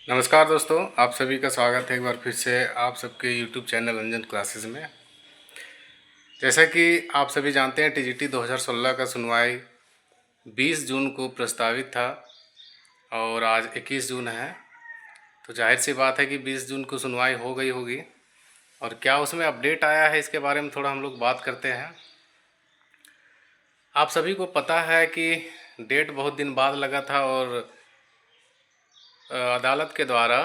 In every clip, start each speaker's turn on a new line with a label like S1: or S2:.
S1: नमस्कार दोस्तों, आप सभी का स्वागत है एक बार फिर से आप सबके YouTube चैनल अंजन क्लासेस में। जैसा कि आप सभी जानते हैं, टीजीटी 2016 का सुनवाई 20 जून को प्रस्तावित था और आज 21 जून है। तो जाहिर सी बात है कि 20 जून को सुनवाई हो गई होगी और क्या उसमें अपडेट आया है, इसके बारे में थोड़ा हम लोग बात करते हैं। आप सभी को पता है कि डेट बहुत दिन बाद लगा था और अदालत के द्वारा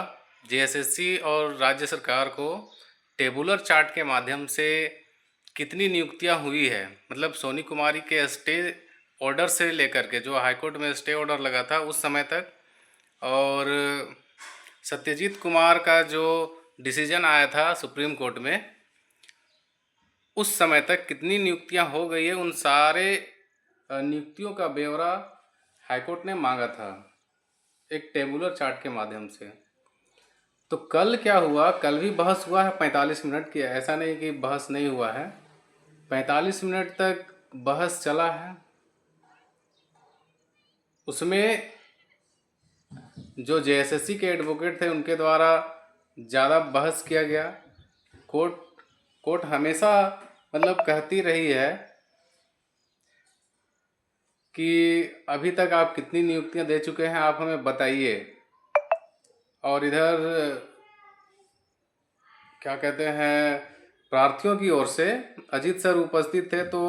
S1: जेएसएससी और राज्य सरकार को टेबुलर चार्ट के माध्यम से कितनी नियुक्तियां हुई है, मतलब सोनी कुमारी के स्टे ऑर्डर से लेकर के जो हाईकोर्ट में स्टे ऑर्डर लगा था उस समय तक, और सत्यजीत कुमार का जो डिसीजन आया था सुप्रीम कोर्ट में, उस समय तक कितनी नियुक्तियां हो गई है, उन सारे नियुक्तियों का ब्यौरा हाईकोर्ट ने मांगा था एक टेबुलर चार्ट के माध्यम से। तो कल क्या हुआ, कल भी बहस हुआ है 45 मिनट की, ऐसा नहीं कि बहस नहीं हुआ है। 45 मिनट तक बहस चला है। उसमें जो जेएसएससी के एडवोकेट थे उनके द्वारा ज़्यादा बहस किया गया। कोर्ट हमेशा मतलब कहती रही है कि अभी तक आप कितनी नियुक्तियां दे चुके हैं, आप हमें बताइए। और इधर क्या कहते हैं, प्रार्थियों की ओर से अजीत सर उपस्थित थे, तो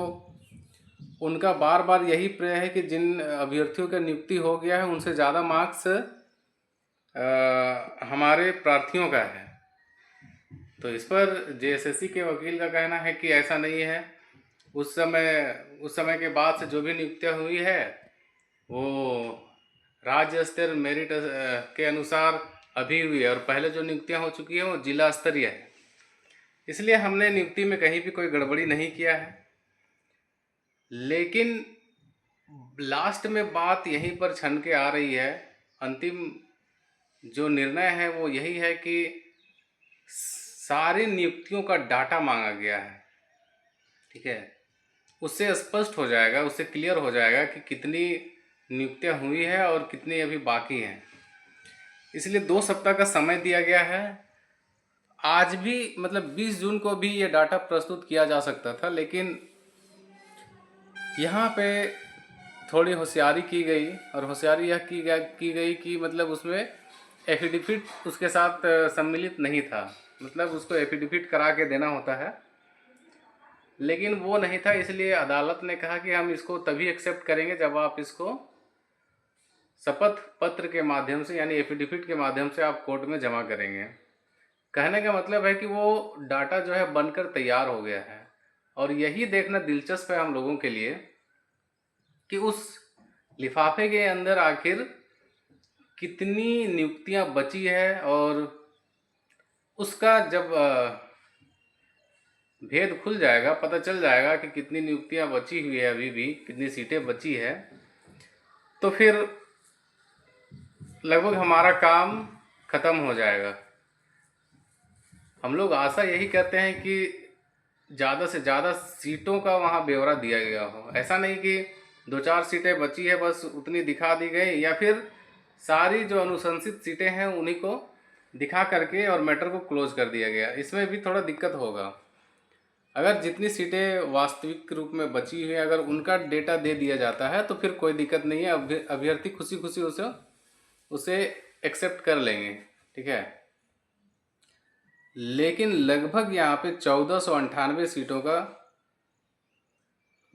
S1: उनका बार बार यही प्रे है कि जिन अभ्यर्थियों का नियुक्ति हो गया है उनसे ज़्यादा मार्क्स हमारे प्रार्थियों का है। तो इस पर जेएसएससी के वकील का कहना है कि ऐसा नहीं है। उस समय के बाद से जो भी नियुक्तियां हुई है वो राज्य स्तर मेरिट के अनुसार अभी हुई है, और पहले जो नियुक्तियां हो चुकी हैं वो जिला स्तरीय है। इसलिए हमने नियुक्ति में कहीं भी कोई गड़बड़ी नहीं किया है। लेकिन लास्ट में बात यहीं पर छन के आ रही है। अंतिम जो निर्णय है वो यही है कि सारी नियुक्तियों का डाटा मांगा गया है। ठीक है, उससे स्पष्ट हो जाएगा, उससे क्लियर हो जाएगा कि कितनी नियुक्तियां हुई है और कितनी अभी बाकी हैं। इसलिए 2 सप्ताह का समय दिया गया है। आज भी मतलब 20 जून को भी ये डाटा प्रस्तुत किया जा सकता था, लेकिन यहाँ पे थोड़ी होशियारी की गई, और होशियारी यह की गई कि मतलब उसमें एफिडेविट उसके साथ सम्मिलित नहीं था। मतलब उसको एफिडेविट करा के देना होता है, लेकिन वो नहीं था। इसलिए अदालत ने कहा कि हम इसको तभी एक्सेप्ट करेंगे जब आप इसको शपथ पत्र के माध्यम से यानी एफिडेविट के माध्यम से आप कोर्ट में जमा करेंगे। कहने का मतलब है कि वो डाटा जो है बनकर तैयार हो गया है, और यही देखना दिलचस्प है हम लोगों के लिए कि उस लिफाफे के अंदर आखिर कितनी नियुक्तियां बची है, और उसका जब भेद खुल जाएगा, पता चल जाएगा कि कितनी नियुक्तियां बची हुई है, अभी भी कितनी सीटें बची है, तो फिर लगभग हमारा काम खत्म हो जाएगा। हम लोग आशा यही करते हैं कि ज़्यादा से ज़्यादा सीटों का वहाँ ब्यौरा दिया गया हो। ऐसा नहीं कि 2-4 सीटें बची है बस उतनी दिखा दी गई, या फिर सारी जो अनुशंसित सीटें हैं उन्हीं को दिखा करके और मैटर को क्लोज कर दिया गया। इसमें भी थोड़ा दिक्कत होगा। अगर जितनी सीटें वास्तविक रूप में बची हुई हैं अगर उनका डेटा दे दिया जाता है तो फिर कोई दिक्कत नहीं है। अभ्यर्थी खुशी खुशी उसे एक्सेप्ट कर लेंगे। ठीक है, लेकिन लगभग यहाँ पे 1498 सीटों का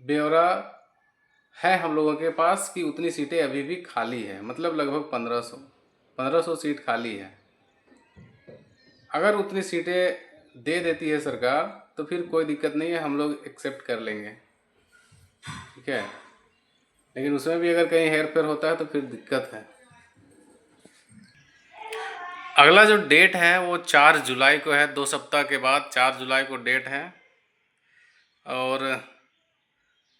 S1: ब्यौरा है हम लोगों के पास कि उतनी सीटें अभी भी खाली है। मतलब लगभग 1500 सीट खाली है। अगर उतनी सीटें दे देती है सरकार तो फिर कोई दिक्कत नहीं है, हम लोग एक्सेप्ट कर लेंगे। ठीक है, लेकिन उसमें भी अगर कहीं हेर फेर होता है तो फिर दिक्कत है। अगला जो डेट है वो 4 जुलाई को है। 2 सप्ताह के बाद 4 जुलाई को डेट है, और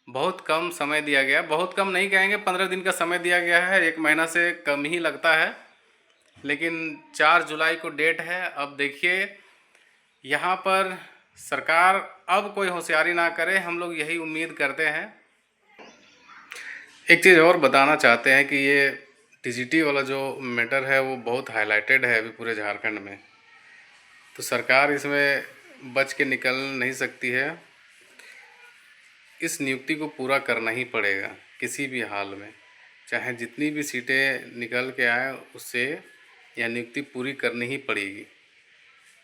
S1: बहुत कम समय दिया गया। बहुत कम नहीं कहेंगे, 15 दिन का समय दिया गया है, 1 महीना से कम ही लगता है, लेकिन 4 जुलाई को डेट है। अब देखिए, यहाँ पर सरकार अब कोई होशियारी ना करे, हम लोग यही उम्मीद करते हैं। एक चीज़ और बताना चाहते हैं कि ये टीजीटी वाला जो मैटर है वो बहुत हाईलाइटेड है अभी पूरे झारखंड में। तो सरकार इसमें बच के निकल नहीं सकती है। इस नियुक्ति को पूरा करना ही पड़ेगा किसी भी हाल में, चाहे जितनी भी सीटें निकल के आए उससे यह नियुक्ति पूरी करनी ही पड़ेगी।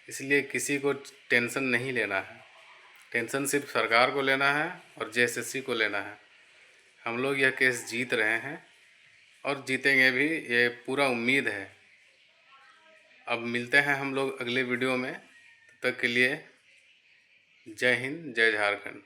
S1: इसलिए किसी को टेंशन नहीं लेना है, टेंशन सिर्फ सरकार को लेना है और जेएसएससी को लेना है। हम लोग यह केस जीत रहे हैं और जीतेंगे भी, ये पूरा उम्मीद है। अब मिलते हैं हम लोग अगले वीडियो में, तब तक के लिए जय हिंद, जय झारखंड।